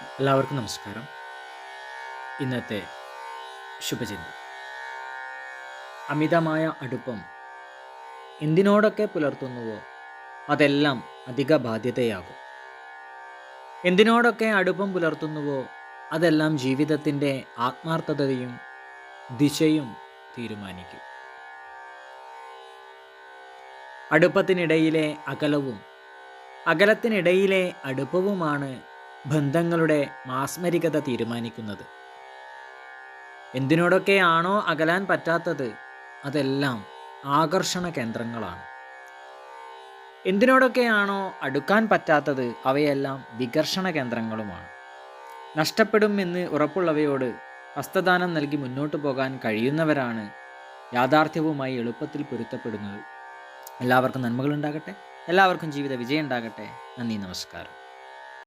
എല്ലാവർക്കും നമസ്കാരം. ഇന്നത്തെ ശുഭചിന്ത: അമിതമായ അടുപ്പം എന്തിനോടൊക്കെ പുലർത്തുന്നുവോ അതെല്ലാം അധിക ബാധ്യതയാകും. എന്തിനോടൊക്കെ അടുപ്പം പുലർത്തുന്നുവോ അതെല്ലാം ജീവിതത്തിൻ്റെ ആത്മാർത്ഥതയും ദിശയും തീരുമാനിക്കും. അടുപ്പത്തിനിടയിലെ അകലവും അകലത്തിനിടയിലെ അടുപ്പവുമാണ് ബന്ധങ്ങളുടെ മാസ്മരികത തീരുമാനിക്കുന്നത്. എന്തിനോടൊക്കെയാണോ അകലാൻ പറ്റാത്തത് അതെല്ലാം ആകർഷണ കേന്ദ്രങ്ങളാണ്. എന്തിനോടൊക്കെയാണോ അടുക്കാൻ പറ്റാത്തത് അവയെല്ലാം വികർഷണ കേന്ദ്രങ്ങളുമാണ്. നഷ്ടപ്പെടും എന്ന് ഉറപ്പുള്ളവയോട് ഹസ്തദാനം നൽകി മുന്നോട്ടു പോകാൻ കഴിയുന്നവരാണ് യാഥാർത്ഥ്യവുമായി എളുപ്പത്തിൽ പൊരുത്തപ്പെടുന്നത്. എല്ലാവർക്കും നന്മകൾ ഉണ്ടാകട്ടെ. എല്ലാവർക്കും ജീവിത വിജയം ഉണ്ടാകട്ടെ. നന്ദി, നമസ്കാരം.